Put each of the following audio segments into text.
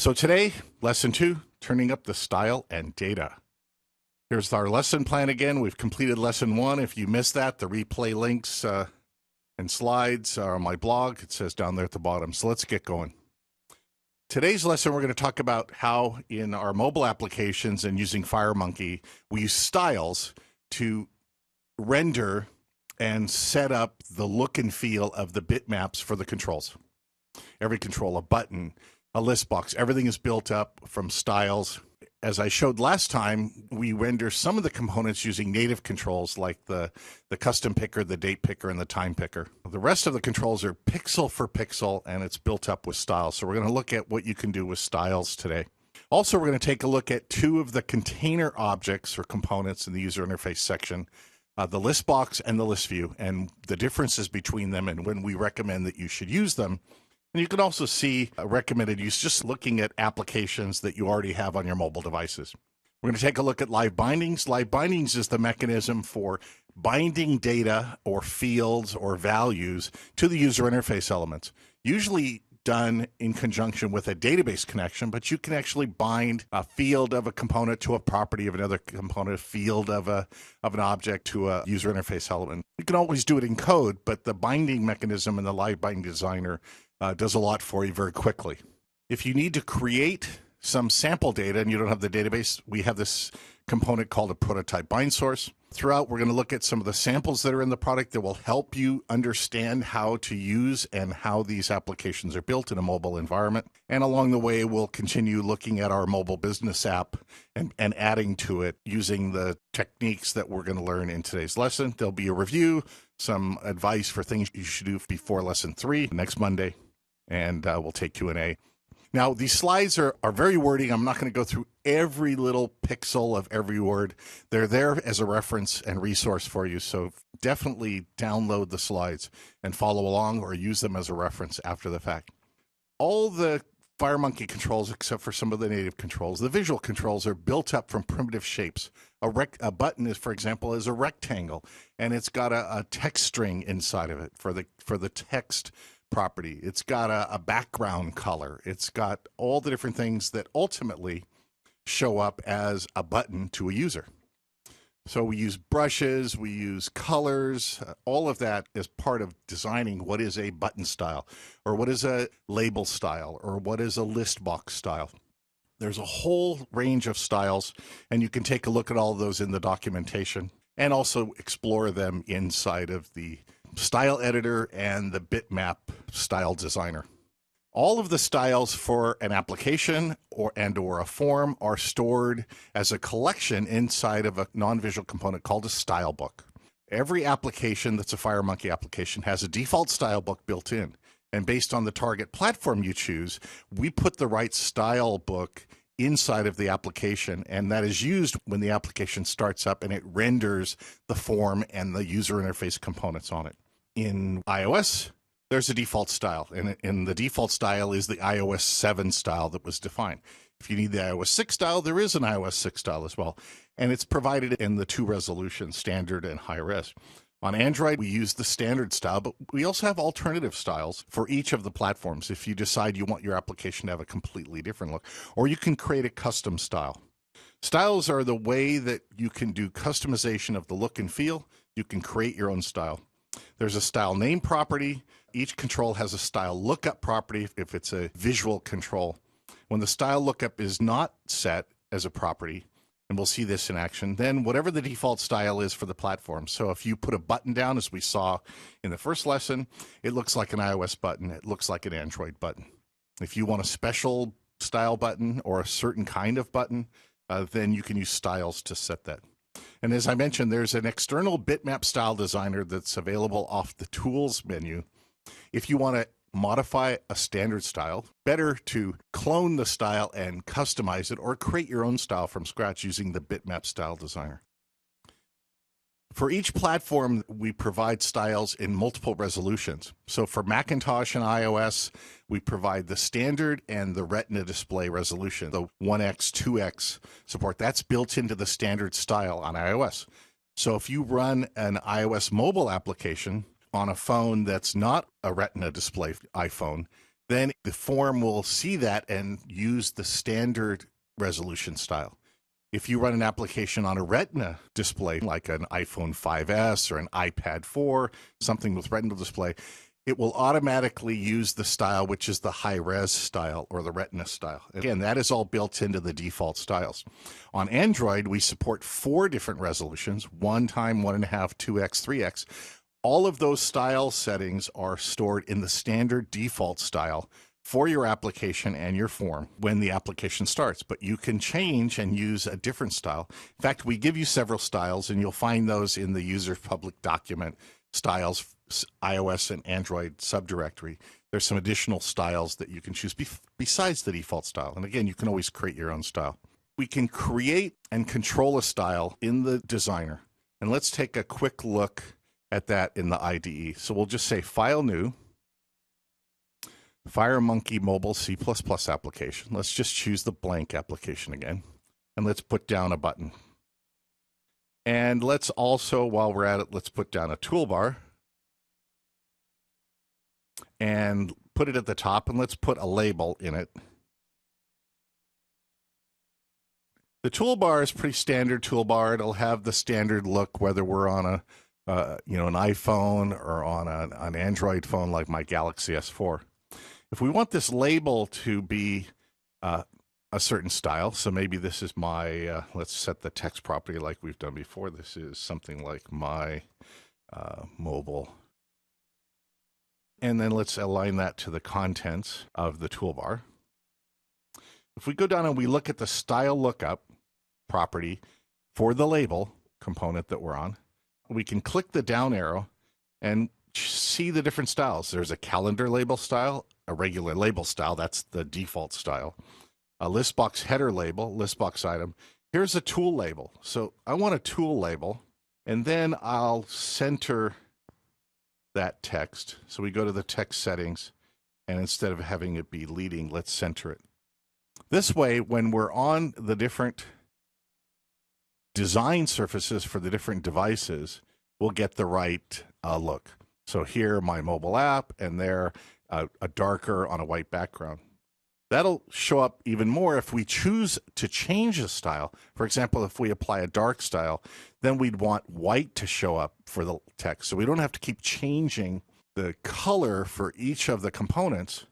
So today, lesson 2, turning up the style and data. Here's our lesson plan again. We've completed lesson 1. If you missed that, the replay links and slides are on my blog. It says down there at the bottom. So let's get going. Today's lesson, we're going to talk about how in our mobile applications and using FireMonkey, we use styles to render and set up the look and feel of the bitmaps for the controls. Every control, a button, a list box, everything is built up from styles. As I showed last time, we render some of the components using native controls like the custom picker, the date picker, and the time picker. The rest of the controls are pixel for pixel, and it's built up with styles. So we're going to look at what you can do with styles today. Also, we're going to take a look at 2 of the container objects or components in the user interface section, the ListBox and the ListView, and the differences between them and when we recommend that you should use them. And you can also see recommended use just looking at applications that you already have on your mobile devices. We're going to take a look at LiveBindings. LiveBindings is the mechanism for binding data or fields or values to the user interface elements, usually done in conjunction with a database connection, but you can actually bind a field of a component to a property of another component, a field of an object to a user interface element. You can always do it in code, but the binding mechanism in the LiveBinding Designer does a lot for you very quickly. If you need to create some sample data and you don't have the database, we have this component called a PrototypeBindSource. Throughout, we're going to look at some of the samples that are in the product that will help you understand how to use and how these applications are built in a mobile environment. And along the way, we'll continue looking at our mobile business app and adding to it using the techniques that we're going to learn in today's lesson. There'll be a review, some advice for things you should do before lesson 3 next Monday. And we'll take Q&A. Now, these slides are very wordy. I'm not going to go through every little pixel of every word. They're there as a reference and resource for you, so definitely download the slides and follow along or use them as a reference after the fact. All the FireMonkey controls, except for some of the native controls, the visual controls are built up from primitive shapes. A button is, for example, is a rectangle, and it's got a text string inside of it for the text property. It's got a background color. It's got all the different things that ultimately show up as a button to a user. So we use brushes, we use colors, all of that is part of designing what is a button style, or what is a label style, or what is a list box style. There's a whole range of styles, and you can take a look at all of those in the documentation and also explore them inside of the style editor and the bitmap style designer. All of the styles for an application or a form are stored as a collection inside of a non-visual component called a style book. Every application that's a FireMonkey application has a default style book built in. And based on the target platform you choose, we put the right style book inside of the application, and that is used when the application starts up and it renders the form and the user interface components on it. In iOS, there's a default style, and the default style is the iOS 7 style that was defined. If you need the iOS 6 style, there is an iOS 6 style as well, and it's provided in the 2 resolutions, standard and high res. On Android, we use the standard style, but we also have alternative styles for each of the platforms if you decide you want your application to have a completely different look, or you can create a custom style. Styles are the way that you can do customization of the look and feel. You can create your own style. There's a style name property. Each control has a style lookup property if it's a visual control. When the style lookup is not set as a property, and we'll see this in action, then whatever the default style is for the platform. So if you put a button down, as we saw in the first lesson, it looks like an iOS button. It looks like an Android button. If you want a special style button or a certain kind of button, then you can use styles to set that. And as I mentioned, there's an external bitmap style designer that's available off the tools menu. If you want to modify a standard style, better to clone the style and customize it or create your own style from scratch using the bitmap style designer. For each platform, we provide styles in multiple resolutions. So for Macintosh and iOS, we provide the standard and the Retina display resolution, the 1x, 2x support. That's built into the standard style on iOS. So if you run an iOS mobile application on a phone that's not a Retina display iPhone, then the form will see that and use the standard resolution style. If you run an application on a Retina display, like an iPhone 5S or an iPad 4, something with Retina display, it will automatically use the style, which is the high-res style or the Retina style. Again, that is all built into the default styles. On Android, we support 4 different resolutions, 1 time, 1.5, 2x, 3x. All of those style settings are stored in the standard default style for your application and your form when the application starts. But you can change and use a different style. In fact, we give you several styles, and you'll find those in the user public document styles, iOS and Android subdirectory. There's some additional styles that you can choose besides the default style. And again, you can always create your own style. We can create and control a style in the designer. And let's take a quick look at that in the IDE. So we'll just say File New, FireMonkey Mobile C++ application. Let's just choose the blank application again. And let's put down a button. And let's also, while we're at it, let's put down a toolbar and put it at the top, and let's put a label in it. The toolbar is pretty standard toolbar. It'll have the standard look, whether we're on a an iPhone or on an Android phone like my Galaxy S4. If we want this label to be a certain style, so maybe this is my, let's set the text property like we've done before. This is something like my mobile. And then let's align that to the contents of the toolbar. If we go down and we look at the style lookup property for the label component that we're on, we can click the down arrow and see the different styles. There's a calendar label style, a regular label style, that's the default style, a ListBox header label, ListBox item. Here's a tool label. So I want a tool label, and then I'll center that text. So we go to the text settings, and instead of having it be leading, let's center it. This way, when we're on the different design surfaces for the different devices, we'll get the right look. So here, my mobile app, and there, a darker on a white background. That'll show up even more if we choose to change the style. For example, if we apply a dark style, then we'd want white to show up for the text. So we don't have to keep changing the color for each of the components.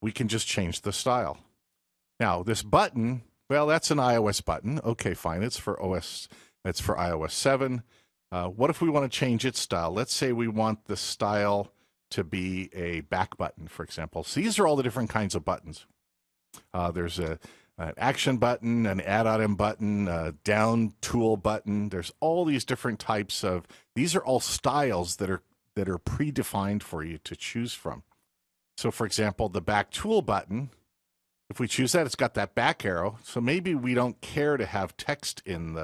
We can just change the style. Now, this button, well, that's an iOS button. Okay, fine. It's for iOS 7. What if we want to change its style? Let's say we want the style to be a back button, for example. So these are all the different kinds of buttons. There's an action button, an add-on button, a down tool button. There's all these different types of, these are all styles that are predefined for you to choose from. So for example, the back tool button, if we choose that, it's got that back arrow. So maybe we don't care to have text in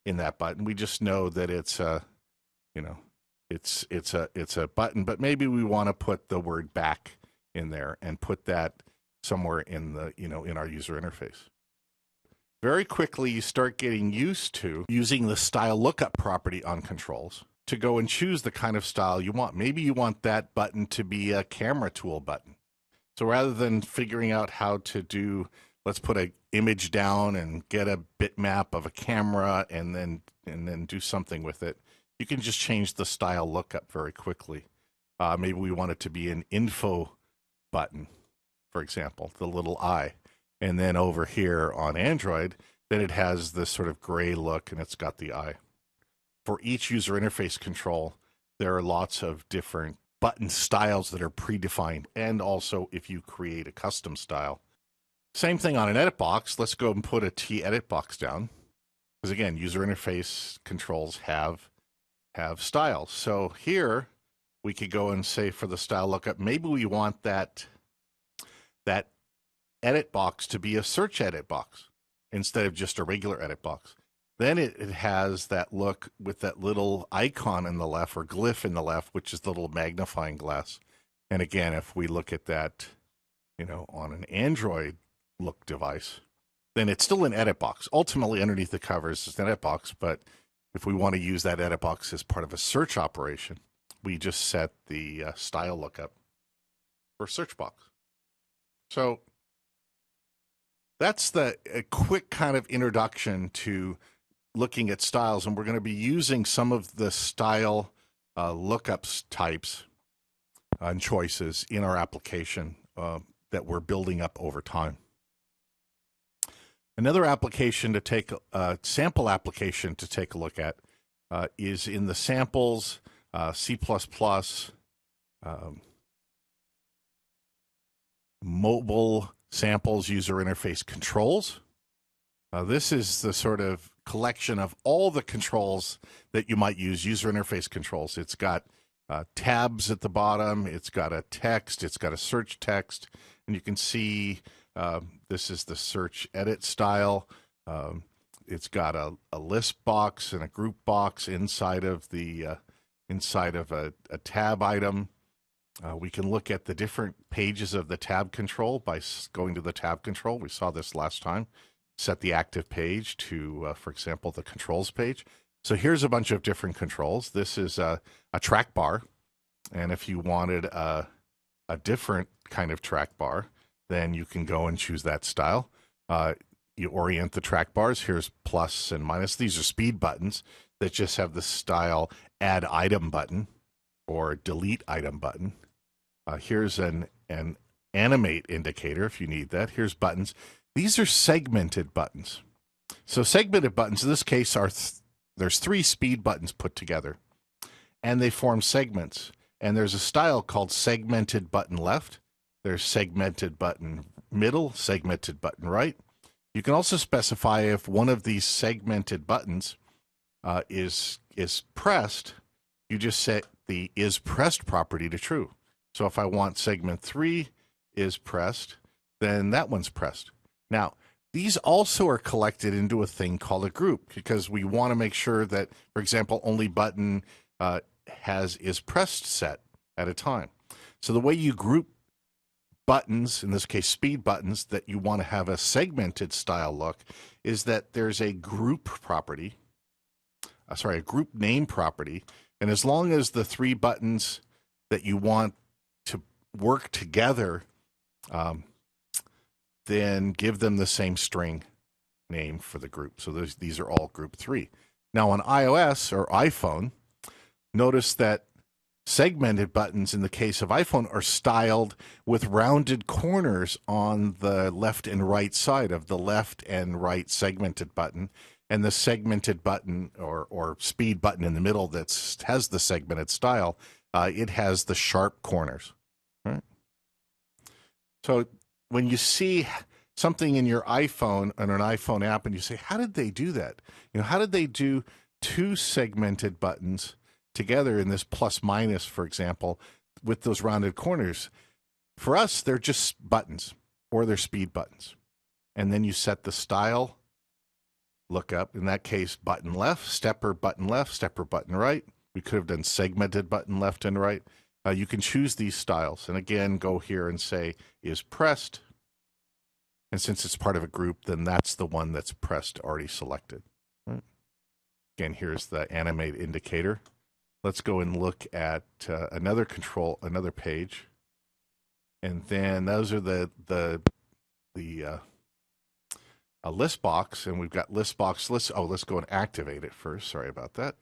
that button. We just know that it's a, it's a button, but maybe we want to put the word back in there and put that somewhere in the, in our user interface. Very quickly, you start getting used to using the style lookup property on controls to go and choose the kind of style you want. Maybe you want that button to be a camera tool button. So rather than figuring out how to do, let's put an image down and get a bitmap of a camera and then do something with it, you can just change the style lookup very quickly. Maybe we want it to be an info button, for example, the little I. And then over here on Android, then it has this sort of gray look and it's got the I. For each user interface control, there are lots of different button styles that are predefined, and also if you create a custom style. Same thing on an edit box. Let's go and put a T-edit box down, because again, user interface controls have styles. So here we could go and say for the style lookup, maybe we want that edit box to be a search edit box instead of just a regular edit box. Then it has that look with that little icon in the left, or glyph in the left, which is the little magnifying glass. And again, if we look at that, on an Android look device, then it's still an edit box. Ultimately, underneath the covers is an edit box, but if we want to use that edit box as part of a search operation, we just set the style lookup for search box. So that's a quick kind of introduction to looking at styles, and we're going to be using some of the style lookups types and choices in our application that we're building up over time. Another application to take sample application to take a look at is in the samples C++ mobile samples user interface controls. This is the sort of collection of all the controls that you might use, user interface controls. It's got tabs at the bottom, it's got a text, it's got a search text, and you can see this is the search edit style. It's got a list box and a group box inside of the inside of a tab item. We can look at the different pages of the tab control by going to the tab control. We saw this last time. Set the active page to, for example, the controls page. So here's a bunch of different controls. This is a track bar. And if you wanted a different kind of track bar, then you can go and choose that style. You orient the track bars. Here's plus and minus. These are speed buttons that just have the style add item button or delete item button. Here's an animate indicator if you need that. Here's buttons. These are segmented buttons. So segmented buttons in this case are there's three speed buttons put together, and they form segments. And there's a style called segmented button left. There's segmented button middle, segmented button right. You can also specify if one of these segmented buttons is pressed. You just set the is pressed property to true. So if I want segment 3 is pressed, then that one's pressed. Now, these also are collected into a thing called a group because we want to make sure that, for example, only button has is pressed set at a time. So the way you group buttons, in this case speed buttons, that you want to have a segmented style look is that there's a group property, a group name property, and as long as the three buttons that you want to work together, then give them the same string name for the group. So these are all group 3. Now on iOS or iPhone, notice that segmented buttons in the case of iPhone are styled with rounded corners on the left and right side of the left and right segmented button, and the segmented button or speed button in the middle that has the segmented style, it has the sharp corners. Right? So when you see something in your iPhone on an iPhone app and you say, how did they do that? You know, how did they do two segmented buttons together in this plus minus, for example, with those rounded corners? For us, they're just buttons or they're speed buttons. And then you set the style lookup, in that case, button left, stepper button right. We could have done segmented button left and right. You can choose these styles. And again, go here and say is pressed. And since it's part of a group, then that's the one that's pressed already selected. Right. Again, here's the animate indicator. Let's go and look at another control, another page. And then those are the list box, and we've got list box. Let's go and activate it first. Sorry about that.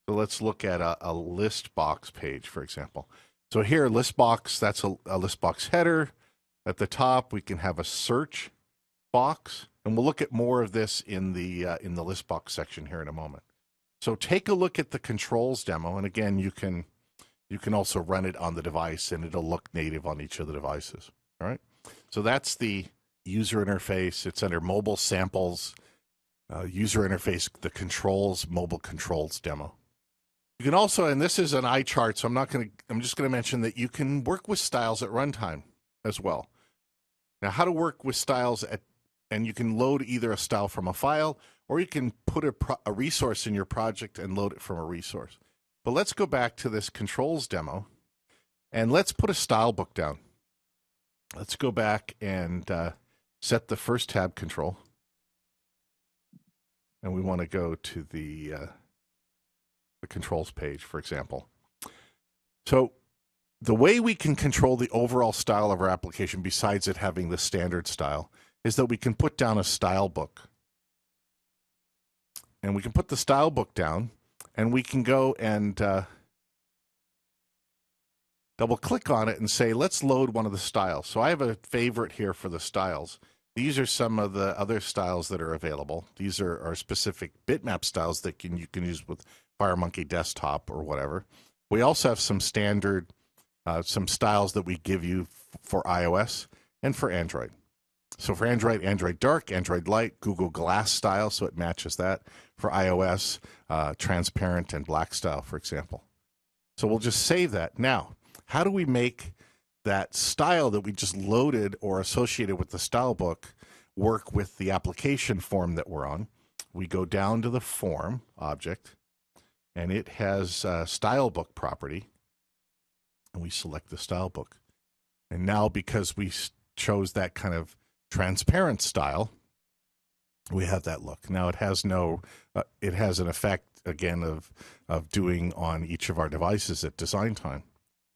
So let's look at a list box page, for example. So here, list box, that's a list box header. At the top, we can have a search box, and we'll look at more of this in the list box section here in a moment. So take a look at the controls demo, and again, you can also run it on the device, and it'll look native on each of the devices. All right. So that's the user interface. It's under mobile samples, user interface, the controls, mobile controls demo. You can also, and this is an eye chart, so I'm just going to mention that you can work with styles at runtime as well. Now, how to work with styles and you can load either a style from a file, or you can put a resource in your project and load it from a resource. But let's go back to this controls demo, and let's put a style book down. Let's go back and set the first tab control. And we want to go to the controls page, for example. So The way we can control the overall style of our application, besides it having the standard style, is that we can put down a style book. And we can put the style book down, and we can go and double click on it and say, let's load one of the styles. So I have a favorite here for the styles. These are some of the other styles that are available. These are specific bitmap styles that you can use with FireMonkey Desktop or whatever. We also have some standard, some styles that we give you for iOS and for Android. So for Android, Android Dark, Android Light, Google Glass style, so it matches that. For iOS, transparent and black style, for example. So we'll just save that. Now, how do we make that style that we just loaded or associated with the style book work with the application form that we're on? We go down to the form object, and it has a style book property, and we select the style book. And now, because we chose that kind of transparent style, we have that look. Now it has no, it has an effect again of doing on each of our devices at design time.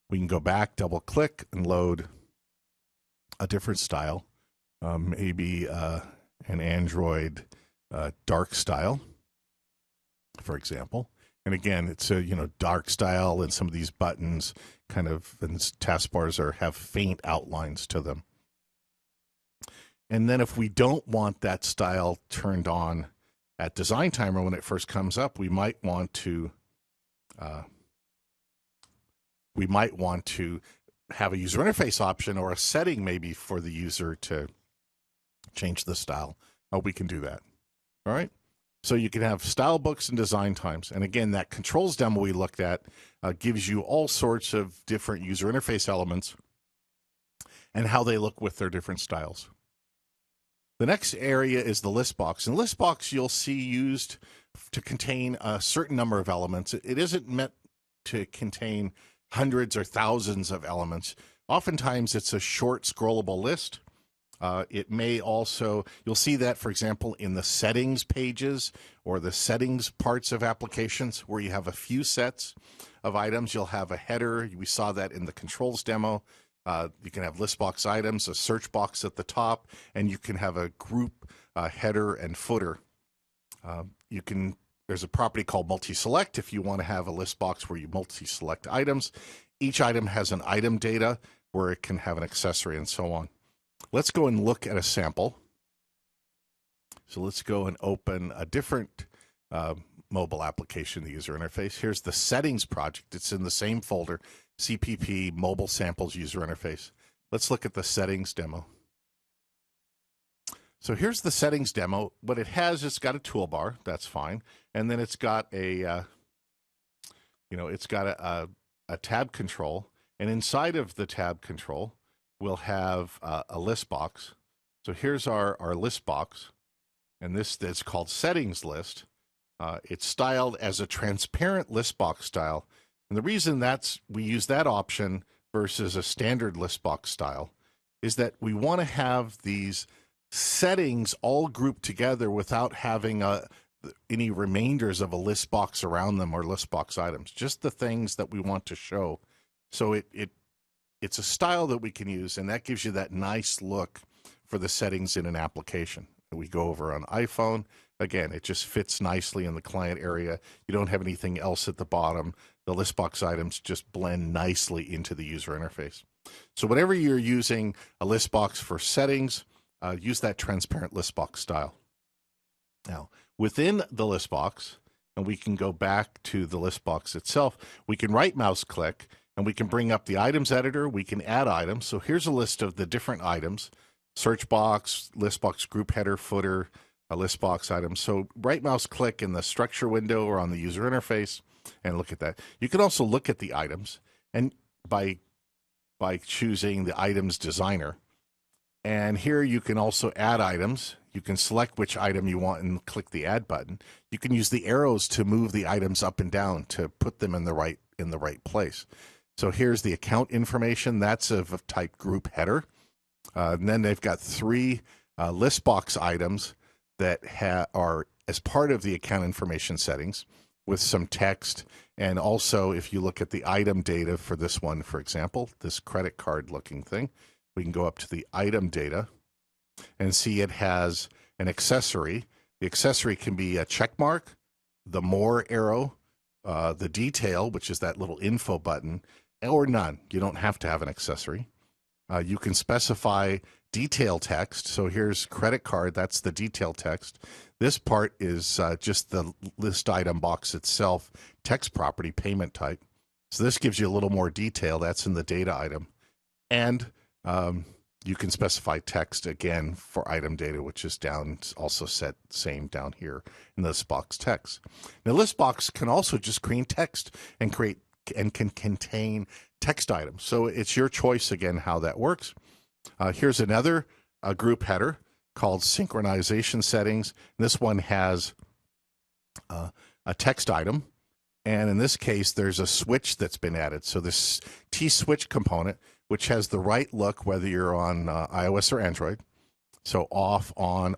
We can go back, double click, and load a different style, maybe an Android dark style, for example. And again, it's a dark style, and some of these buttons kind of and taskbars have faint outlines to them. And then if we don't want that style turned on at design time or when it first comes up, we might want to have a user interface option or a setting maybe for the user to change the style. We can do that. All right. So you can have style books and design times. And again, that controls demo we looked at gives you all sorts of different user interface elements and how they look with their different styles. The next area is the ListBox. And ListBox you'll see used to contain a certain number of elements. It isn't meant to contain hundreds or thousands of elements. Oftentimes it's a short scrollable list. It may also, you'll see that, for example, in the settings pages or the settings parts of applications where you have a few sets of items. You'll have a header. We saw that in the controls demo. You can have ListBox items, a search box at the top, and you can have a group header and footer. There's a property called multi-select if you want to have a ListBox where you multi-select items. Each item has an item data where it can have an accessory and so on. Let's go and look at a sample. So let's go and open a different mobile application, the user interface. Here's the settings project. It's in the same folder, CPP Mobile Samples User Interface. Let's look at the settings demo. So here's the settings demo. What it has, it's got a toolbar. That's fine. And then it's got a, a tab control. And inside of the tab control, we'll have a list box. So here's our list box. And this is called settings list. It's styled as a transparent list box style. And the reason we use that option versus a standard list box style is that we want to have these settings all grouped together without having any remainders of a list box around them or list box items, just the things that we want to show. So it's a style that we can use, and that gives you that nice look for the settings in an application. We go over on iPhone. Again, it just fits nicely in the client area. You don't have anything else at the bottom. The ListBox items just blend nicely into the user interface. So whenever you're using a ListBox for settings, use that transparent ListBox style. Now, within the ListBox, and we can go back to the ListBox itself, we can right mouse click and we can bring up the items editor. We can add items. So here's a list of the different items: search box, ListBox group header, footer, a ListBox item. So right mouse click in the structure window or on the user interface and look at that. You can also look at the items and by choosing the items designer. And here you can also add items. You can select which item you want and click the add button. You can use the arrows to move the items up and down to put them in the right place. So here's the account information. That's of type group header. And then they've got 3 ListBox items that are as part of the account information settings. with some text. And also, if you look at the item data for this one, for example, this credit card looking thing, we can go up to the item data and see it has an accessory. The accessory can be a check mark, the more arrow, the detail, which is that little info button, or none. You don't have to have an accessory. You can specify detail text. So here's credit card, that's the detail text. This part is just the list item box itself, text property, payment type. So this gives you a little more detail. That's in the data item. And you can specify text again for item data, which is down, also set same down here in the ListBox text. Now ListBox can also just create text and can contain text items. So it's your choice again how that works. Here's another group header called Synchronization Settings. This one has a text item, and in this case there's a switch that's been added. So this T-switch component, which has the right look whether you're on iOS or Android. So off, on,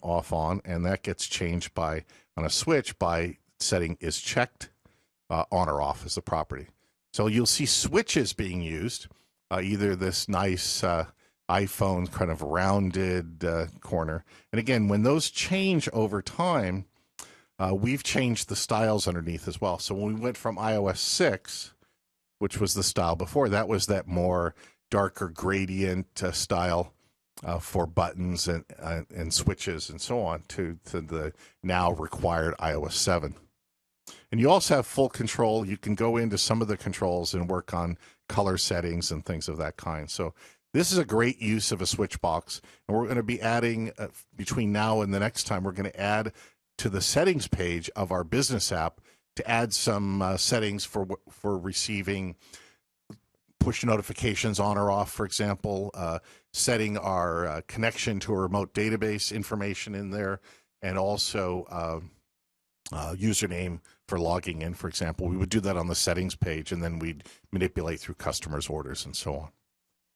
and that gets changed by on a switch by setting is checked on or off as the property. So you'll see switches being used, either this nice iPhone kind of rounded corner. And again, when those change over time, we've changed the styles underneath as well. So when we went from iOS 6, which was the style before, that was that more darker gradient style for buttons and switches and so on to the now required iOS 7. And you also have full control. You can go into some of the controls and work on color settings and things of that kind. So this is a great use of a switch box. And we're going to be adding, between now and the next time, we're going to add to the settings page of our business app to add some settings for receiving push notifications on or off, for example, setting our connection to a remote database information in there, and also username for logging in, for example. We would do that on the settings page, and then we'd manipulate through customers' orders and so on.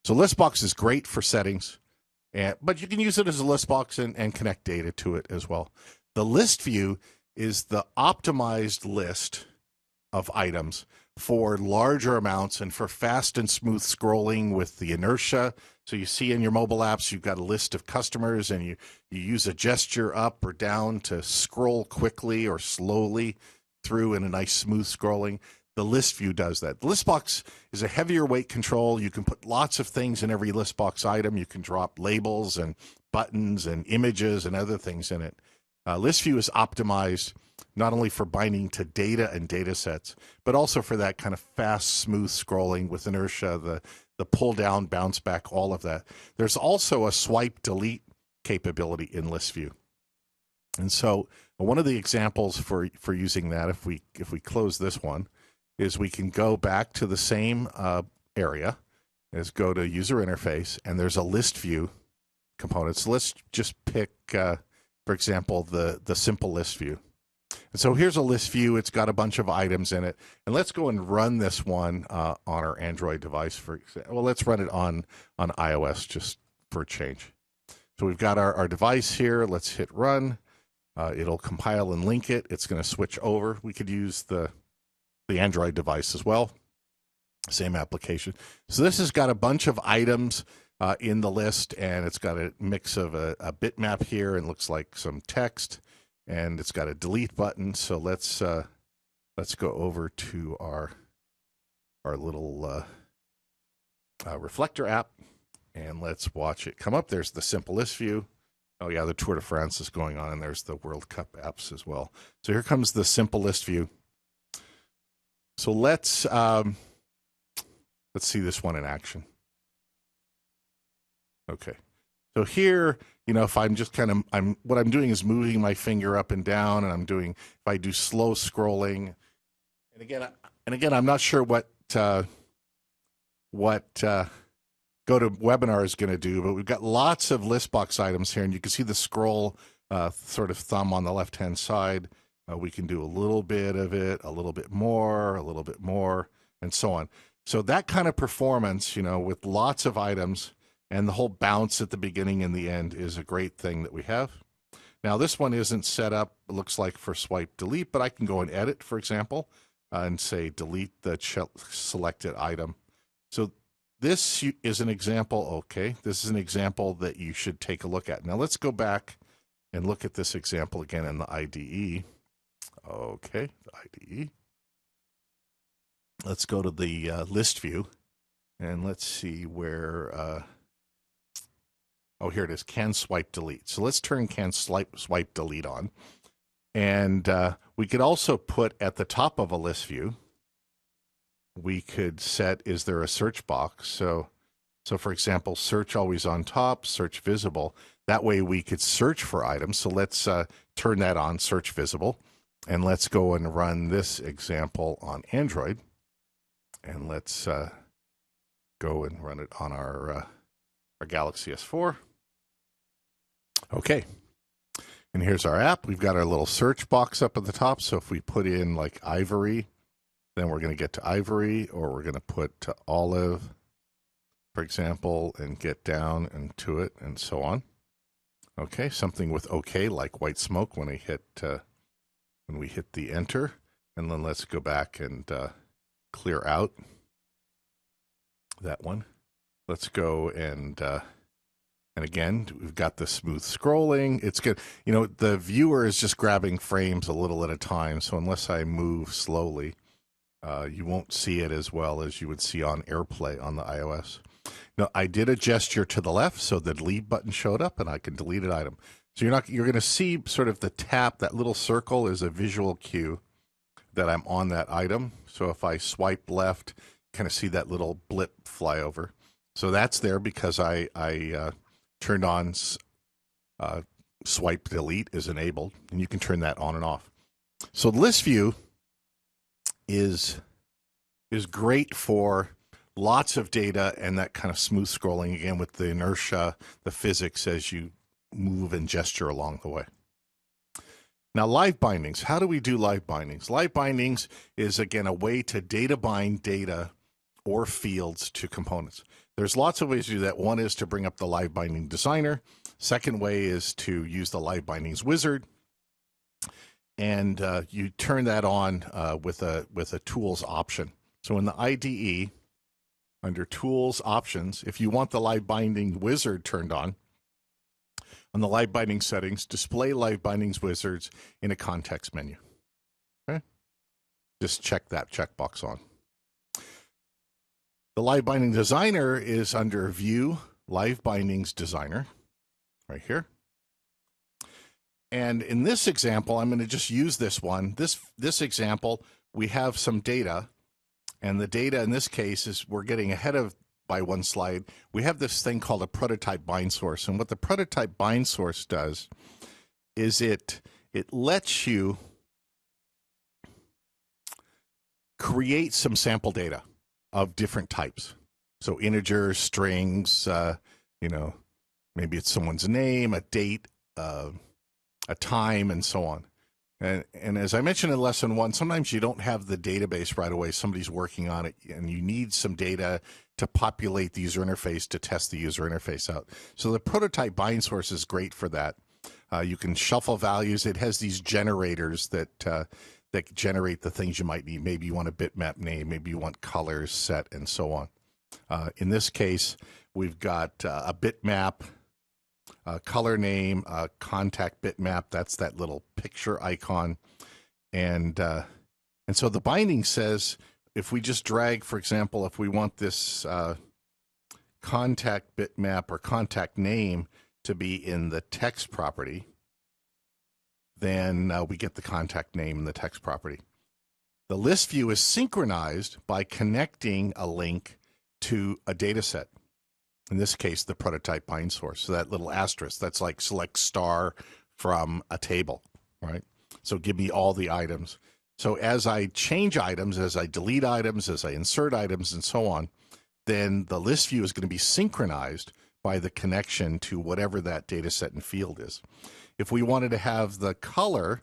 So ListBox is great for settings, but you can use it as a ListBox and connect data to it as well. The ListView is the optimized list of items for larger amounts and for fast and smooth scrolling with the inertia. So you see in your mobile apps, you've got a list of customers, and you use a gesture up or down to scroll quickly or slowly through in a nice smooth scrolling. The ListView does that. The ListBox is a heavier weight control. You can put lots of things in every ListBox item. You can drop labels and buttons and images and other things in it. ListView is optimized not only for binding to data and data sets, but also for that kind of fast, smooth scrolling with inertia, the pull down, bounce back, all of that. There's also a swipe delete capability in ListView. And so one of the examples for using that, if we close this one, is we can go back to the same area, is go to user interface, and there's a ListView component. So let's just pick, for example, the simple ListView. And so here's a ListView. It's got a bunch of items in it. And let's go and run this one on our Android device. For example, well, let's run it on iOS just for a change. So we've got our device here. Let's hit run. It'll compile and link it. It's going to switch over. We could use the Android device as well. Same application. So this has got a bunch of items in the list, and it's got a mix of a bitmap here, and looks like some text, and it's got a delete button. So let's go over to our little reflector app, and let's watch it come up. There's the simple ListView. Oh yeah, the Tour de France is going on, and there's the World Cup apps as well. So here comes the simple ListView. So let's see this one in action. Okay, so here, you know, if I'm just kind of, what I'm doing is moving my finger up and down, and if I do slow scrolling, and again, I'm not sure what GoToWebinar is going to do, but we've got lots of ListBox items here, and you can see the scroll sort of thumb on the left-hand side. We can do a little bit of it, a little bit more, and so on. So that kind of performance, you know, with lots of items and the whole bounce at the beginning and the end is a great thing that we have. Now this one isn't set up, it looks like for swipe delete, but I can go and edit, for example, and say delete the selected item. So this is an example, okay, this is an example that you should take a look at. Now let's go back and look at this example again in the IDE. Okay, the IDE. Let's go to the list view, and let's see where, oh, here it is, can swipe delete. So let's turn can swipe delete on. And we could also put at the top of a list view, we could set, is there a search box? So for example, search always on top, search visible. That way we could search for items. So let's turn that on, search visible. And let's go and run this example on Android. And let's go and run it on our Galaxy S4. Okay. And here's our app. We've got our little search box up at the top. So if we put in like ivory, then we're going to get to ivory, or we're going to put to olive, for example, and get down and to it and so on. Okay, something with OK, like white smoke when we hit the enter. And then let's go back and clear out that one. Let's go and again, we've got the smooth scrolling. It's good. You know, the viewer is just grabbing frames a little at a time. So unless I move slowly, you won't see it as well as you would see on AirPlay on the iOS. Now, I did a gesture to the left, so the delete button showed up, and I can delete an item. So you're going to see sort of the tap, that little circle is a visual cue that I'm on that item. So if I swipe left, kind of see that little blip fly over. So that's there because I turned on swipe delete is enabled, and you can turn that on and off. So list view is great for lots of data and that kind of smooth scrolling, again, with the inertia, the physics as you move and gesture along the way. Now, live bindings. How do we do live bindings? Live bindings is, again, a way to data bind data or fields to components. There's lots of ways to do that. One is to bring up the LiveBinding Designer. Second way is to use the LiveBindings Wizard. And you turn that on with a tools option. So in the IDE, under tools options, if you want the LiveBinding Wizard turned on the LiveBinding settings, display LiveBindings Wizards in a context menu. Okay, just check that checkbox on. The LiveBinding Designer is under View, LiveBindings Designer, right here. And in this example, I'm going to just use this one. This example, we have some data, and the data in this case is we're getting ahead of by one slide. We have this thing called a PrototypeBindSource, and what the PrototypeBindSource does is it lets you create some sample data of different types. So integers, strings, you know, maybe it's someone's name, a date, a time, and so on. And as I mentioned in lesson 1, sometimes you don't have the database right away. Somebody's working on it, and you need some data to populate the user interface to test the user interface out. So the PrototypeBindSource is great for that. You can shuffle values. It has these generators that generate the things you might need. Maybe you want a bitmap name, maybe you want colors set, and so on. In this case, we've got a bitmap, color name, contact bitmap. That's that little picture icon. And so the binding says, if we just drag, for example, if we want this contact bitmap or contact name to be in the text property, then we get the contact name in the text property. The list view is synchronized by connecting a link to a data set. In this case, the PrototypeBindSource. So that little asterisk, that's like select star from a table, right? So give me all the items. So as I change items, as I delete items, as I insert items, and so on, then the list view is going to be synchronized by the connection to whatever that data set and field is. If we wanted to have the color,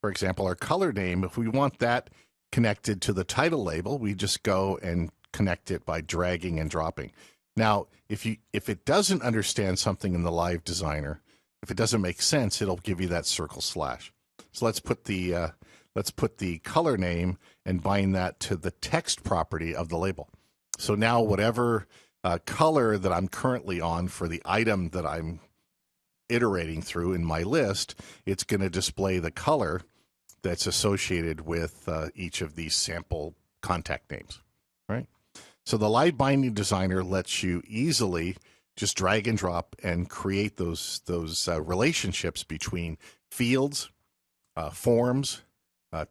for example, our color name, if we want that connected to the title label, we just go and connect it by dragging and dropping. Now, if it doesn't understand something in the Live Designer, If it doesn't make sense, it'll give you that circle slash. So let's put the color name and bind that to the text property of the label. So now whatever color that I'm currently on for the item that I'm iterating through in my list, it's going to display the color that's associated with each of these sample contact names, right? So the Live Binding Designer lets you easily just drag and drop and create those relationships between fields, forms,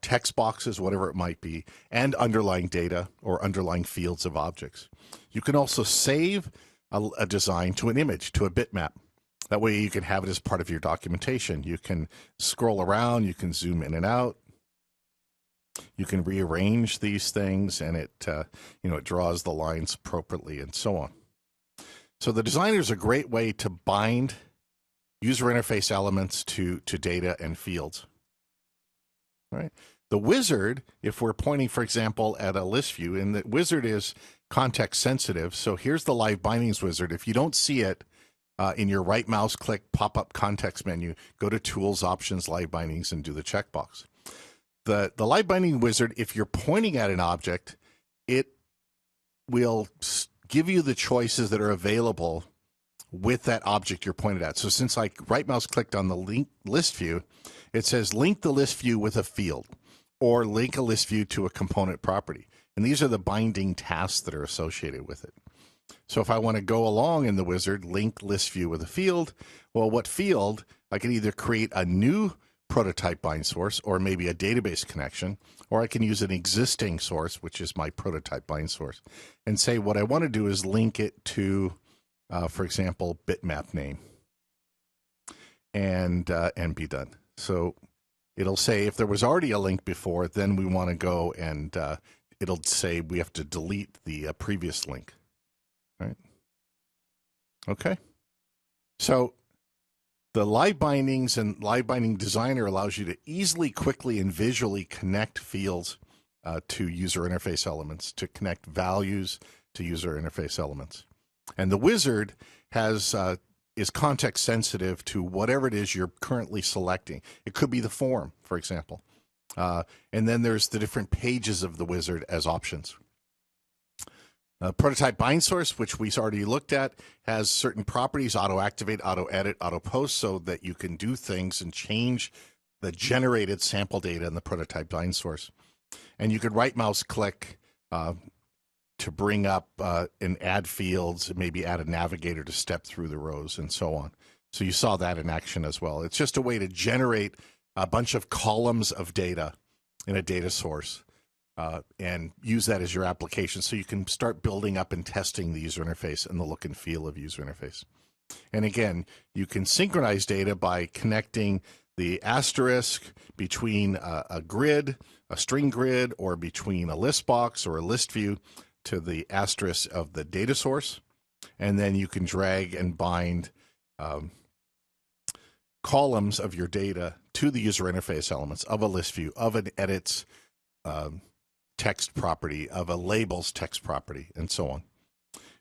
text boxes, whatever it might be, and underlying data or underlying fields of objects. You can also save a design to an image, to a bitmap. That way you can have it as part of your documentation. You can scroll around, you can zoom in and out, you can rearrange these things, and it draws the lines appropriately and so on. So the designer is a great way to bind user interface elements to data and fields. All right. The wizard, if we're pointing, for example, at a list view, and the wizard is context sensitive. So here's the LiveBindings Wizard. If you don't see it in your right mouse click pop-up context menu, go to Tools, Options, LiveBindings, and do the checkbox. The LiveBinding Wizard, if you're pointing at an object, it will give you the choices that are available with that object you're pointed at. So since I right mouse clicked on the link list view, it says link the list view with a field or link a list view to a component property. And these are the binding tasks that are associated with it. So if I want to go along in the wizard, link list view with a field, well, what field? I can either create a new prototype bind source or maybe a database connection, or I can use an existing source, which is my prototype bind source, and say what I want to do is link it to, for example, bitmap name, and be done. So it'll say if there was already a link before, then we want to go and it'll say we have to delete the previous link. Right? Okay. So the Live Bindings and Live Binding Designer allows you to easily, quickly, and visually connect fields to user interface elements, to connect values to user interface elements. And the wizard is context sensitive to whatever it is you're currently selecting. It could be the form, for example. And then there's the different pages of the wizard as options. PrototypeBindSource, which we already looked at, has certain properties: auto-activate, auto-edit, auto-post, so that you can do things and change the generated sample data in the PrototypeBindSource. And you could right-mouse click to bring up and add fields, maybe add a navigator to step through the rows and so on. So you saw that in action as well. It's just a way to generate a bunch of columns of data in a data source. And use that as your application so you can start building up and testing the user interface and the look and feel of user interface. And again, you can synchronize data by connecting the asterisk between a grid, a string grid, or between a ListBox or a ListView to the asterisk of the data source. And then you can drag and bind columns of your data to the user interface elements of a list view, of an edits text property, of a labels text property, and so on.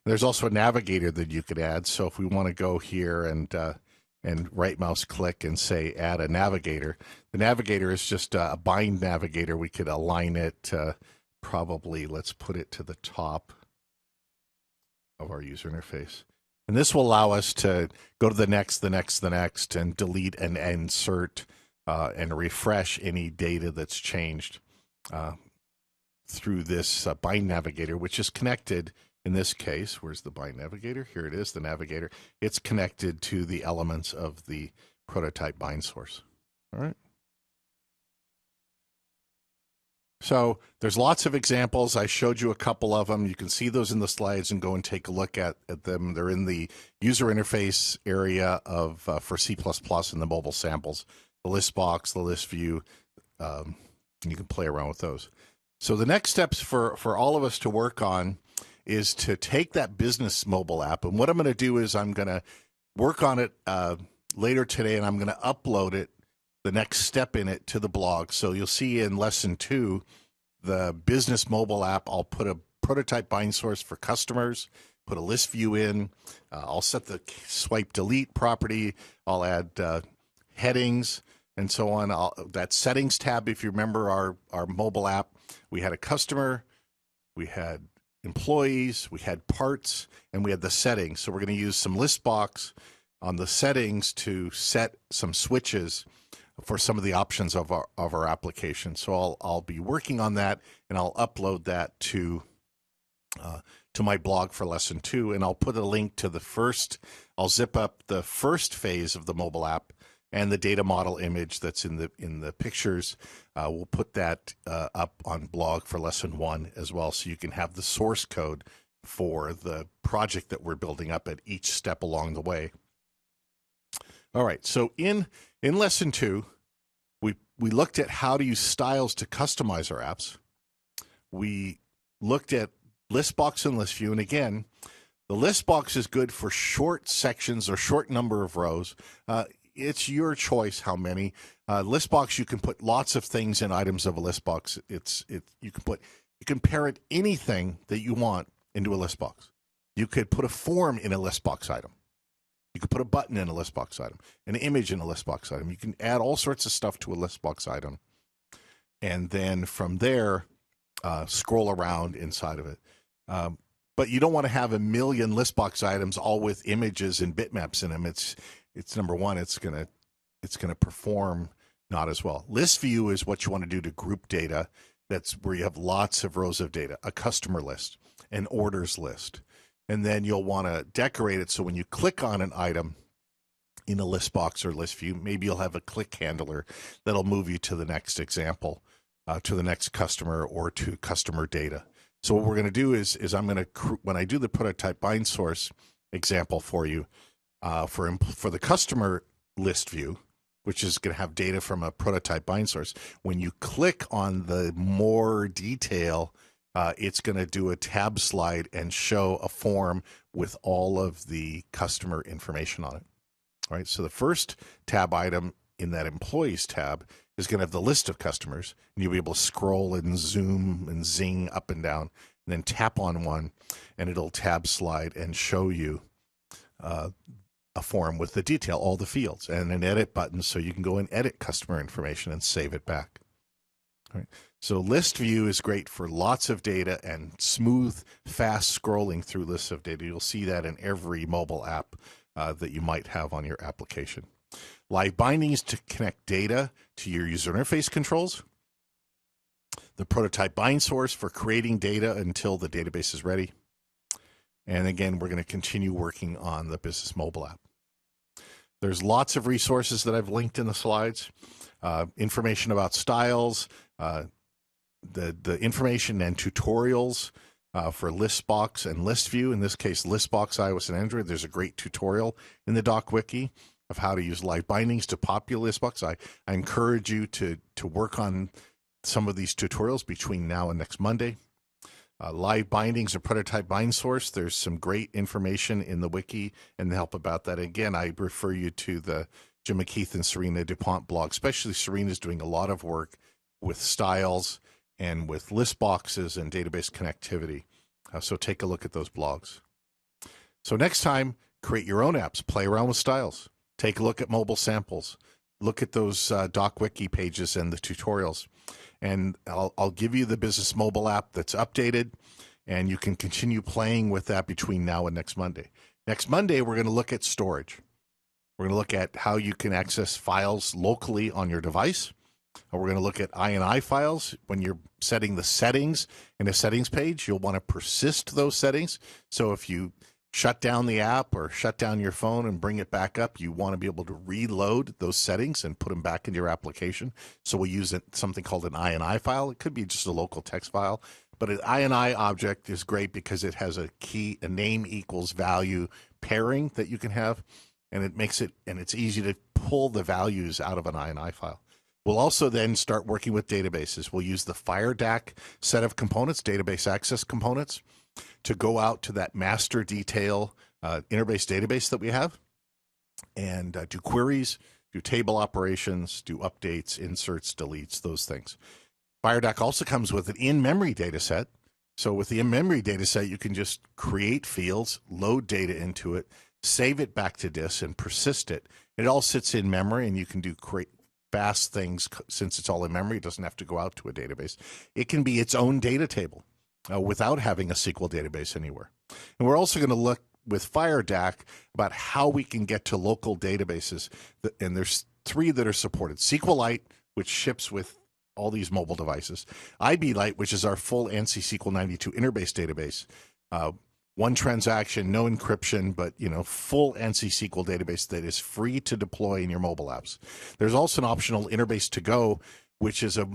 There's also a navigator that you could add. So if we want to go here and right mouse click and say add a navigator, the navigator is just a bind navigator. We could align it probably, let's put it to the top of our user interface. And this will allow us to go to the next, and delete and insert and refresh any data that's changed through this bind navigator, which is connected, in this case, where's the bind navigator? Here it is, the navigator. It's connected to the elements of the prototype bind source. All right. So there's lots of examples. I showed you a couple of them. You can see those in the slides and go and take a look at them. They're in the user interface area of for C++ in the mobile samples, the ListBox, the ListView, and you can play around with those. So the next steps for all of us to work on is to take that business mobile app. And what I'm going to do is I'm going to work on it later today, and I'm going to upload it, the next step in it, to the blog. So you'll see in lesson 2, the business mobile app, I'll put a prototype bind source for customers, put a list view in. I'll set the swipe delete property. I'll add headings and so on. That settings tab, if you remember our mobile app, we had a customer, we had employees, we had parts, and we had the settings. So we're going to use some ListBox on the settings to set some switches for some of the options of our application. So I'll be working on that, and I'll upload that to my blog for lesson 2, and I'll put a link to the first. I'll zip up the first phase of the mobile app and the data model image that's in the pictures. We'll put that up on blog for lesson 1 as well, so you can have the source code for the project that we're building up at each step along the way. All right, so in lesson 2, we looked at how to use styles to customize our apps. We looked at ListBox and ListView, and again, the ListBox is good for short sections or short number of rows. It's your choice how many. ListBox, you can put lots of things in items of a ListBox. You can parent anything that you want into a ListBox. You could put a form in a ListBox item. You could put a button in a ListBox item, an image in a ListBox item. You can add all sorts of stuff to a ListBox item, and then from there, scroll around inside of it. But you don't want to have a million ListBox items all with images and bitmaps in them. It's number one, it's gonna perform not as well. ListView is what you want to do to group data. That's where you have lots of rows of data, a customer list, an orders list. And then you'll want to decorate it so when you click on an item in a ListBox or ListView, maybe you'll have a click handler that'll move you to the next example, to the next customer or to customer data. So what we're going to do is I'm going to, when I do the PrototypeBindSource example for you, for the customer list view, which is going to have data from a PrototypeBindSource, when you click on the more detail, it's going to do a tab slide and show a form with all of the customer information on it. All right, so the first tab item in that employees tab is going to have the list of customers, and you'll be able to scroll and zoom and zing up and down, and then tap on one, and it'll tab slide and show you a form with the detail, all the fields, and an edit button so you can go and edit customer information and save it back. All right. So list view is great for lots of data and smooth, fast scrolling through lists of data. You'll see that in every mobile app that you might have on your application. LiveBindings to connect data to your user interface controls. The PrototypeBindSource for creating data until the database is ready. And again, we're going to continue working on the business mobile app. There's lots of resources that I've linked in the slides. Information about styles, the information and tutorials for ListBox and ListView. In this case, ListBox, iOS, and Android. There's a great tutorial in the doc wiki of how to use LiveBindings to populate ListBox. I encourage you to work on some of these tutorials between now and next Monday. LiveBindings or PrototypeBindSource, there's some great information in the wiki and help about that. Again, I refer you to the Jim McKeith and Serena DuPont blog, especially Serena's doing a lot of work with styles and with list boxes and database connectivity. So take a look at those blogs. So next time, create your own apps, play around with styles, take a look at mobile samples, look at those doc wiki pages and the tutorials. And I'll give you the business mobile app that's updated, and you can continue playing with that between now and next Monday. Next Monday, we're going to look at storage. We're going to look at how you can access files locally on your device. We're going to look at INI files. When you're setting the settings in a settings page, you'll want to persist those settings. So if you shut down the app or shut down your phone and bring it back up, you want to be able to reload those settings and put them back into your application. So we'll use something called an INI file. It could be just a local text file, but an INI object is great because it has a key, a name equals value pairing that you can have, and it makes it, and it's easy to pull the values out of an INI file. We'll also then start working with databases. We'll use the FireDAC set of components, database access components, to go out to that master detail interbase database that we have and do queries, do table operations, do updates, inserts, deletes, those things. FireDAC also comes with an in-memory data set. So with the in-memory data set, you can just create fields, load data into it, save it back to disk, and persist it. It all sits in memory, and you can do fast things since it's all in memory. It doesn't have to go out to a database. It can be its own data table without having a SQL database anywhere. And we're also going to look with FireDAC about how we can get to local databases. And there's 3 that are supported. SQLite, which ships with all these mobile devices. IBLite, which is our full ANSI SQL 92 interbase database. One transaction, no encryption, but full ANSI SQL database that is free to deploy in your mobile apps. There's also an optional interbase to go, which is a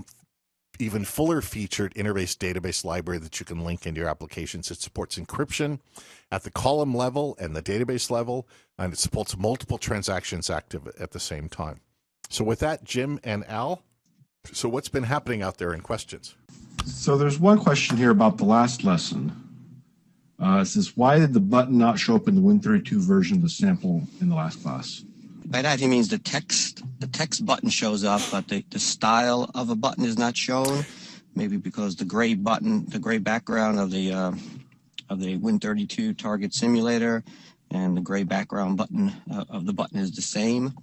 even fuller featured interbase database library that you can link into your applications. It supports encryption at the column level and the database level, and it supports multiple transactions active at the same time. So with that, Jim and Al, so what's been happening out there in questions? So there's one question here about the last lesson. It says, why did the button not show up in the Win32 version of the sample in the last class? By that he means the text button shows up, but the style of a button is not shown. Maybe because the gray background of the Win32 target simulator and the gray background button of the button is the same.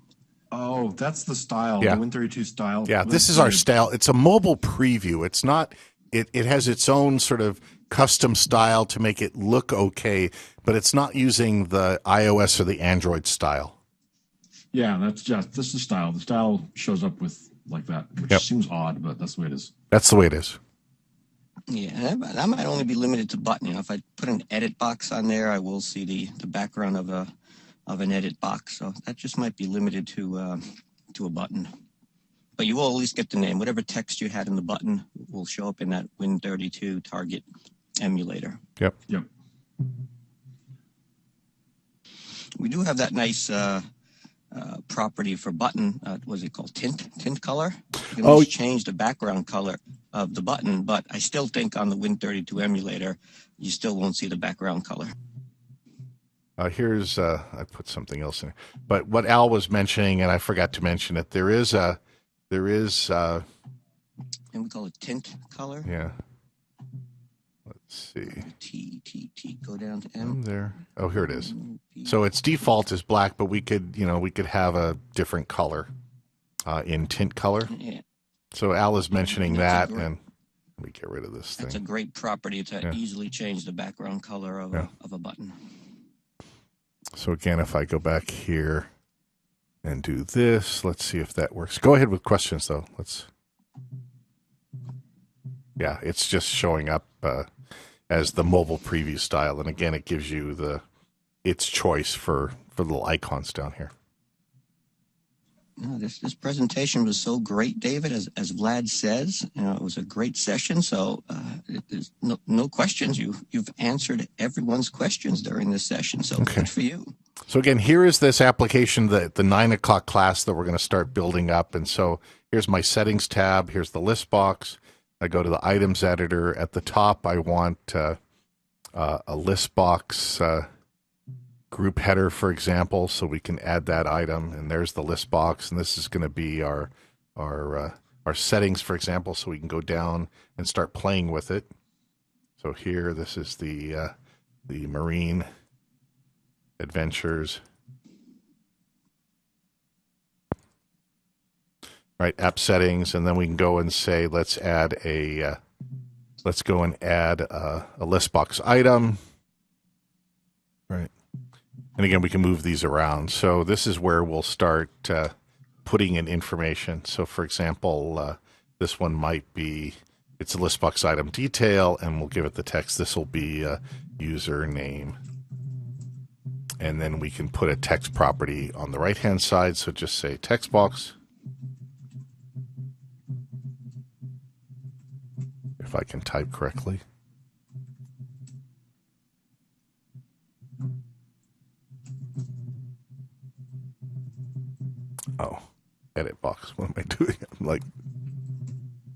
Oh, that's the style, yeah. The Win32 style. Yeah, this is our style. It's a mobile preview. It's not, it has its own sort of custom style to make it look okay, but it's not using the iOS or the Android style. Yeah, this is the style. The style shows up with like that, which seems odd, but that's the way it is. That's the way it is. Yeah, that might only be limited to button. If I put an edit box on there, I will see the background of an edit box. So that just might be limited to a button. But you will at least get the name. Whatever text you had in the button will show up in that Win32 target emulator. Yep. We do have that nice property for button. What's it called? Tint color. You can change the background color of the button, but I still think on the Win32 emulator, you still won't see the background color. Here's I put something else in there. But what Al was mentioning, and I forgot to mention it, there is and we call it tint color. Yeah. Let's see. T go down to M. There. Oh, here it is. So its default is black, but we could have a different color in tint color. Yeah. So Al is mentioning that, and let me get rid of this thing. That's a great property to easily change the background color of a button. So again, if I go back here and do this, let's see if that works. Go ahead with questions, though. Yeah, it's just showing up as the mobile preview style. And again, it gives you its choice for the little icons down here. No, this presentation was so great, David, as Vlad says. It was a great session. So there's no questions. You've answered everyone's questions during this session. So good for you. So again, here is this application, the 9 o'clock class that we're going to start building up. And so here's my settings tab. Here's the ListBox. I go to the items editor. At the top, I want a ListBox group header, for example, so we can add that item. And there's the ListBox, and this is going to be our settings, for example, so we can go down and start playing with it. So here, this is the Marine Adventures. Right, app settings, and then we can go and say, let's go and add a ListBox item. Right. And again, we can move these around. So this is where we'll start putting in information. So for example, this one might be, it's a ListBox item detail, and we'll give it the text. This will be username. And then we can put a text property on the right-hand side. So just say text box. If I can type correctly. Oh, edit box. What am I doing? I'm like,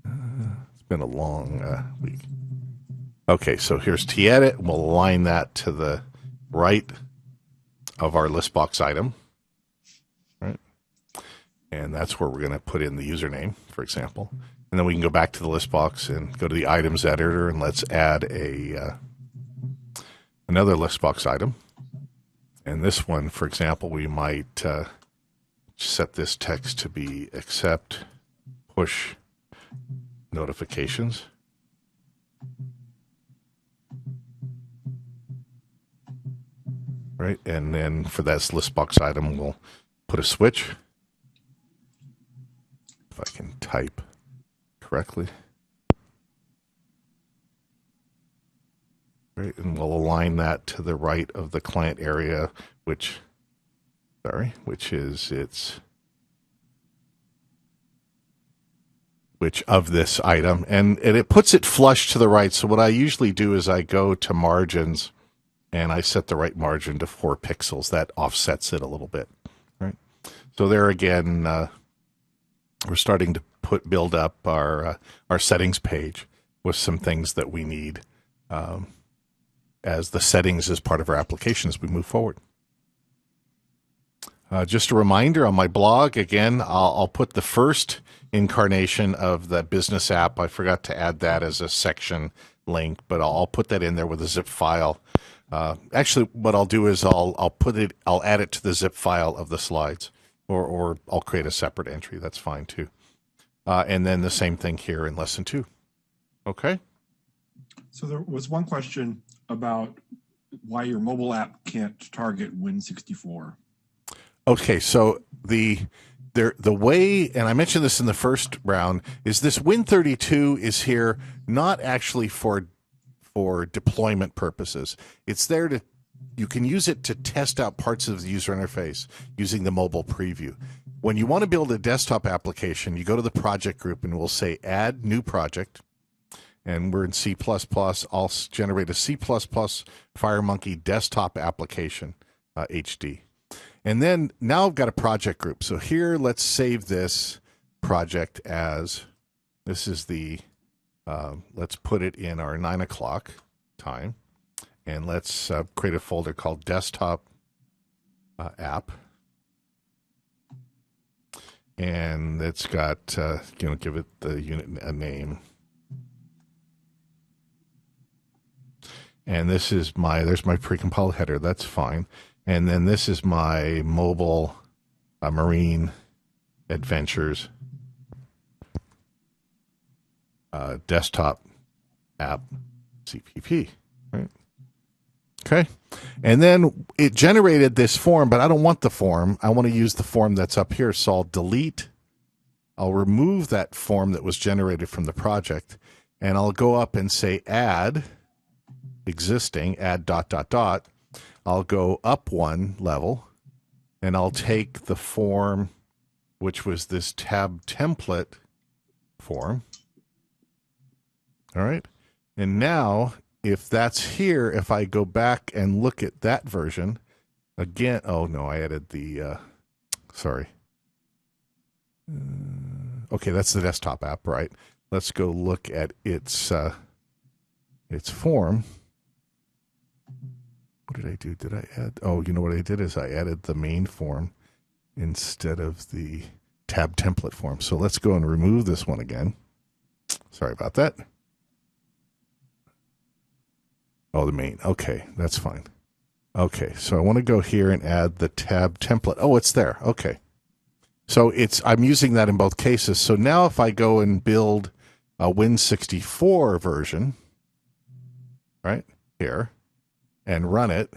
it's been a long week. Okay, so here's tedit. We'll align that to the right of our ListBox item. Right. And that's where we're going to put in the username, for example. And then we can go back to the list box and go to the items editor, and let's add another list box item. And this one, for example, we might set this text to be accept push notifications. Right, and then for that list box item, we'll put a switch. If I can type correctly. Right, and we'll align that to the right of the client area, which is which of this item, and it puts it flush to the right. So what I usually do is I go to margins and I set the right margin to 4 pixels. That offsets it a little bit, right? So there again, we're starting to build up our settings page with some things that we need as the settings as part of our application as we move forward. Just a reminder, on my blog, again, I'll put the first incarnation of the business app. I forgot to add that as a section link, but I'll put that in there with a zip file. Actually, what I'll do is I'll add it to the zip file of the slides, or I'll create a separate entry. That's fine too. And then the same thing here in lesson 2. Okay. So there was one question about why your mobile app can't target Win64. Okay, so the way, and I mentioned this in the first round, is this Win32 is here not actually for deployment purposes. It's there to, you can use it to test out parts of the user interface using the mobile preview. When you want to build a desktop application, you go to the project group and we'll say add new project, and we're in C++. I'll generate a C++ FireMonkey desktop application, HD. And then now I've got a project group. So here, let's save this project as, this is the, let's put it in our 9 o'clock time. And let's create a folder called desktop app. And it's got, give it the unit a name. And this is there's my precompiled header. That's fine. And then this is my mobile marine adventures desktop app CPP. Right? Okay. And then it generated this form, but I don't want the form. I want to use the form that's up here. So I'll remove that form that was generated from the project, and I'll go up and say add existing, add ... I'll go up 1 level, and I'll take the form, which was this tab template form. All right. And now, if that's here, if I go back and look at that version, again, oh no, I added the, sorry. Okay, that's the desktop app, right? Let's go look at its form. What did I do? Did I add? Oh, you know what I did is I added the main form instead of the tab template form. So let's go and remove this one again. Sorry about that. Oh, the main. Okay, that's fine. Okay, so I want to go here and add the tab template. Oh, it's there. Okay. So I'm using that in both cases. So now if I go and build a Win64 version, right here, and run it,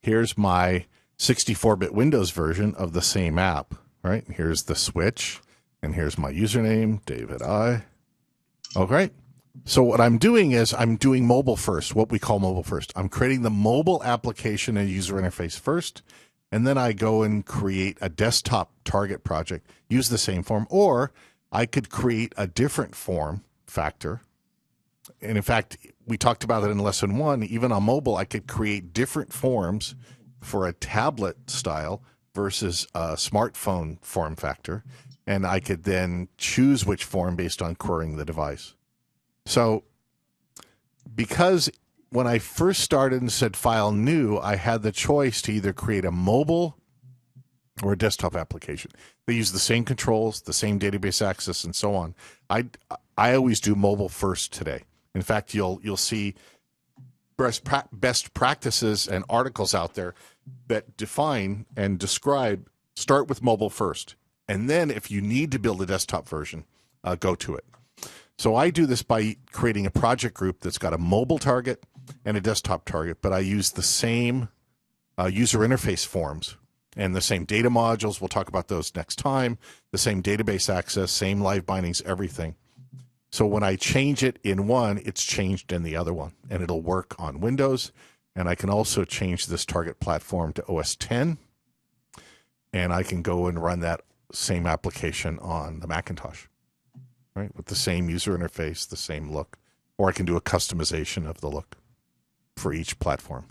here's my 64-bit Windows version of the same app, right? Here's the switch, and here's my username, David I. All right. So what I'm doing is I'm doing mobile first, what we call mobile first. I'm creating the mobile application and user interface first, and then I go and create a desktop target project, use the same form, or I could create a different form factor. And in fact, we talked about it in lesson 1. Even on mobile, I could create different forms for a tablet style versus a smartphone form factor. And I could then choose which form based on querying the device. So because when I first started and said file new, I had the choice to either create a mobile or a desktop application. They use the same controls, the same database access, and so on. I always do mobile first today. In fact, you'll see best practices and articles out there that define and describe, start with mobile first. And then if you need to build a desktop version, go to it. So I do this by creating a project group that's got a mobile target and a desktop target, but I use the same user interface forms and the same data modules. We'll talk about those next time. The same database access, same live bindings, everything. So when I change it in one, it's changed in the other one, and it'll work on Windows. And I can also change this target platform to OS 10, and I can go and run that same application on the Macintosh, right, with the same user interface, the same look. Or I can do a customization of the look for each platform.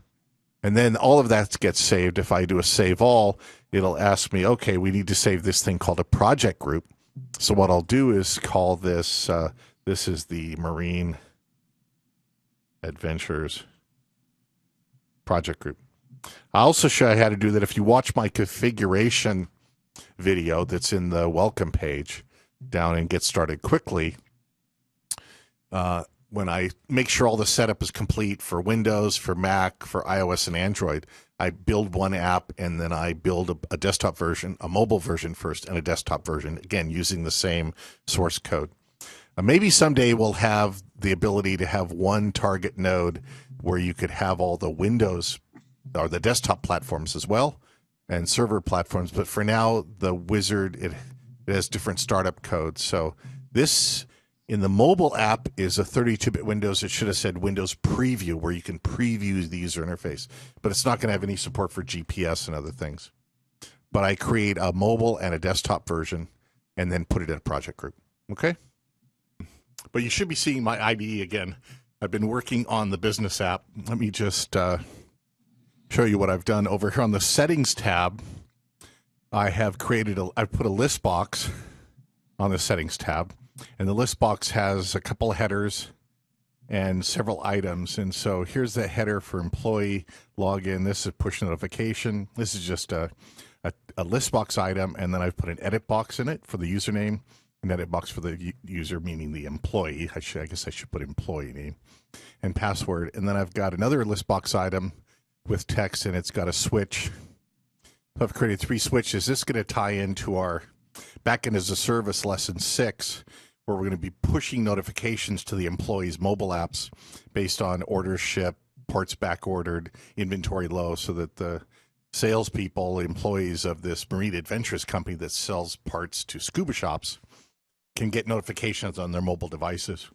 And then all of that gets saved. If I do a save all, it'll ask me, okay, we need to save this thing called a project group. So what I'll do is call this, this is the Marine Adventures project group. I'll also show you how to do that. If you watch my configuration video that's in the welcome page down in Get Started Quickly, when I make sure all the setup is complete for Windows, for Mac, for iOS and Android, I build one app and then I build a desktop version, a mobile version first, and a desktop version, again, using the same source code. Maybe someday we'll have the ability to have one target node where you could have all the Windows or the desktop platforms as well and server platforms. But for now, the Wizard, it has different startup codes. So this in the mobile app is a 32-bit Windows. It should have said Windows Preview, where you can preview the user interface. But it's not going to have any support for GPS and other things. But I create a mobile and a desktop version and then put it in a project group. Okay? But you should be seeing my IDE again. I've been working on the business app. Let me just show you what I've done. Over here on the settings tab, I've put a ListBox on the settings tab. And the ListBox has a couple of headers and several items. And so here's the header for employee login. This is push notification. This is just a ListBox item. And then I've put an edit box in it for the username, an edit box for the user, meaning the employee. I guess I should put employee name and password. And then I've got another ListBox item with text, and it's got a switch. So I've created 3 switches. This is going to tie into our Backend as a Service lesson 6, where we're going to be pushing notifications to the employees' mobile apps based on orders shipped, parts back ordered, inventory low, so that the salespeople, employees of this Marine Adventures company that sells parts to scuba shops, can get notifications on their mobile devices.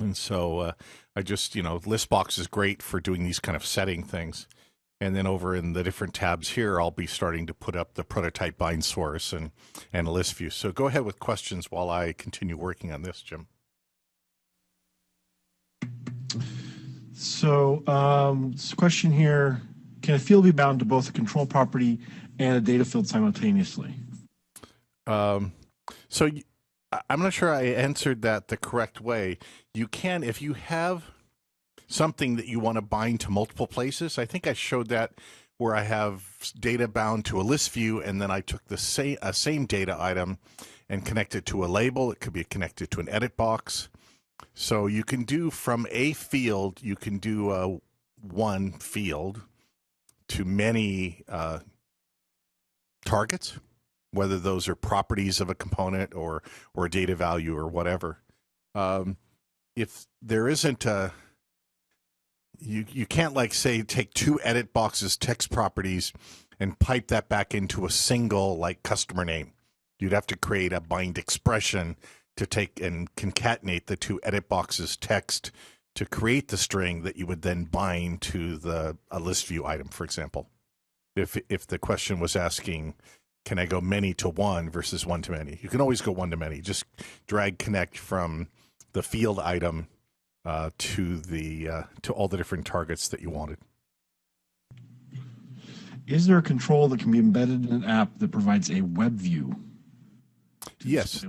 And so I just, ListBox is great for doing these kind of setting things. And then over in the different tabs here, I'll be starting to put up the PrototypeBindSource and ListView. So go ahead with questions while I continue working on this, Jim. So this question here, can a field be bound to both a control property and a data field simultaneously? So I'm not sure I answered that the correct way. You can, if you have something that you want to bind to multiple places. I think I showed that where I have data bound to a ListView, and then I took the same data item and connected to a label. It could be connected to an edit box. So you can do from a field, you can do one field to many targets, whether those are properties of a component or a data value or whatever. If there isn't a You can't, like, say, take 2 edit boxes, text properties, and pipe that back into a single, like, customer name. You'd have to create a bind expression to take and concatenate the 2 edit boxes text to create the string that you would then bind to a ListView item, for example. If the question was asking, can I go many to one versus one to many? You can always go one to many. Just drag connect from the field item to all the different targets that you wanted. Is there a control that can be embedded in an app that provides a web view? Yes,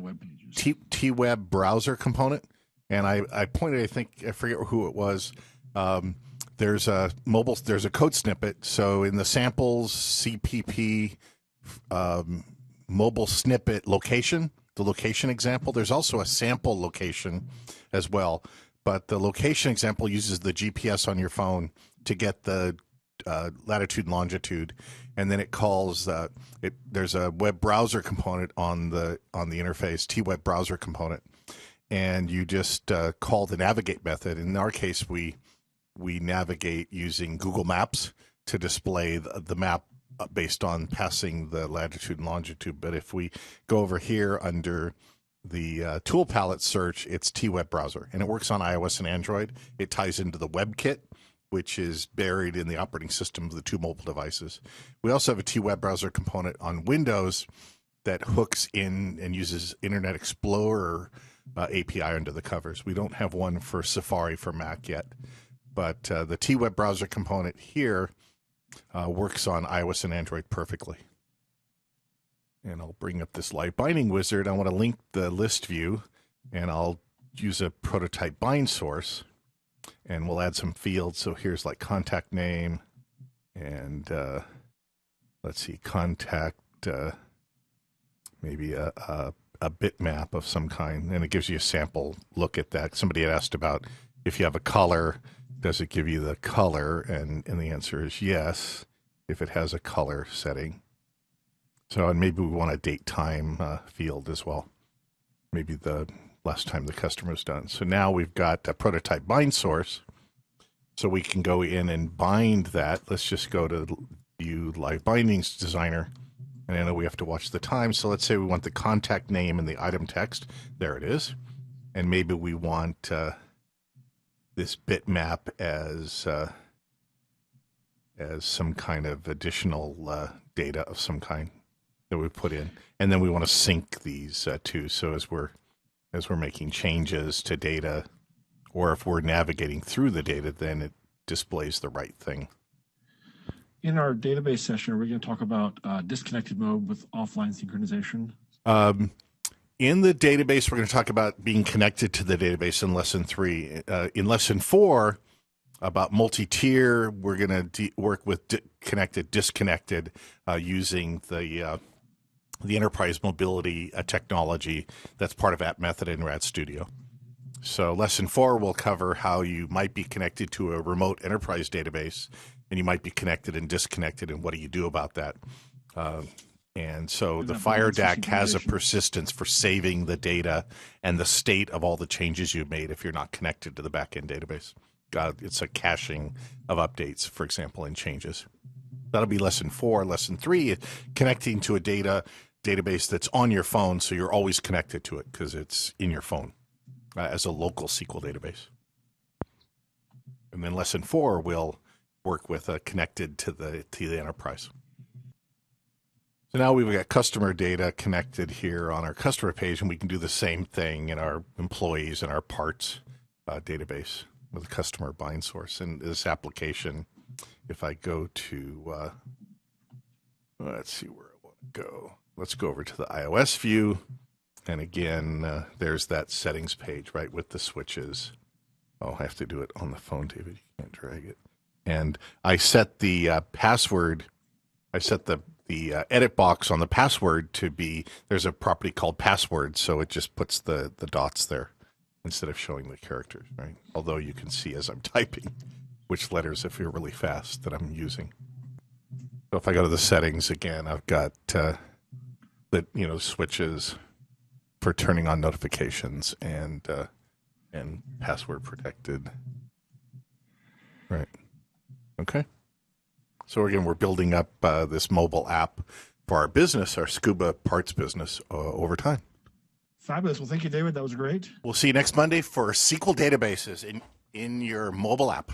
T-Web browser component. And I pointed, I forget who it was. There's a code snippet. So in the samples CPP mobile snippet location, the location example. There's also a sample location as well, but the location example uses the GPS on your phone to get the latitude and longitude, and then it calls there's a web browser component on the interface, T-Web browser component, and you just call the navigate method. In our case, we navigate using Google Maps to display the map based on passing the latitude and longitude. But if we go over here under the tool palette search, it's T-Web browser, and it works on iOS and Android. It ties into the WebKit, which is buried in the operating system of the two mobile devices. We also have a T-Web browser component on Windows that hooks in and uses Internet Explorer API under the covers. We don't have one for Safari for Mac yet, but the T-Web browser component here works on iOS and Android perfectly. And I'll bring up this LiveBinding Wizard. I want to link the ListView, and I'll use a PrototypeBindSource, and we'll add some fields. So here's like contact name, and let's see, contact, maybe a bitmap of some kind, and it gives you a sample look at that. Somebody had asked about if you have a color, does it give you the color? And the answer is yes, if it has a color setting. So, and maybe we want a date time field as well. Maybe the last time the customer's done. So now we've got a PrototypeBindSource. So we can go in and bind that. Let's just go to View LiveBindings Designer. And I know we have to watch the time. So let's say we want the contact name and the item text. There it is. And maybe we want this bitmap as some kind of additional data of some kind that we put in, and then we want to sync these two. So as we're making changes to data, or if we're navigating through the data, then it displays the right thing. In our database session, are we going to talk about disconnected mode with offline synchronization? In the database, we're going to talk about being connected to the database in Lesson 3. In Lesson 4, about multi-tier, we're going to work with connected, disconnected, using the enterprise mobility technology that's part of App Method in Rad Studio. So Lesson 4 will cover how you might be connected to a remote enterprise database, and you might be connected and disconnected, and what do you do about that? And so the Fire DAC has a persistence for saving the data and the state of all the changes you've made if you're not connected to the backend database. It's a caching of updates, for example, and changes. That'll be Lesson 4. Lesson 3, connecting to a database that's on your phone, so you're always connected to it because it's in your phone as a local SQL database. And then Lesson 4 will work with connected to the enterprise. So now we've got customer data connected here on our customer page, and we can do the same thing in our employees and our parts database with a customer bind source. And this application, if I go to, let's see where I want to go. Let's go over to the iOS view. And again, there's that settings page, right, with the switches. Oh, I have to do it on the phone, David. You can't drag it. And I set the password. I set the edit box on the password to be, there's a property called password, so it just puts the dots there instead of showing the characters, right? Although you can see as I'm typing which letters, if you're really fast, that I'm using. So if I go to the settings again, I've got the switches for turning on notifications and password protected, right? Okay. So again, we're building up this mobile app for our business, our scuba parts business, over time. Fabulous. Well, thank you, David. That was great. We'll see you next Monday for SQL databases in your mobile app.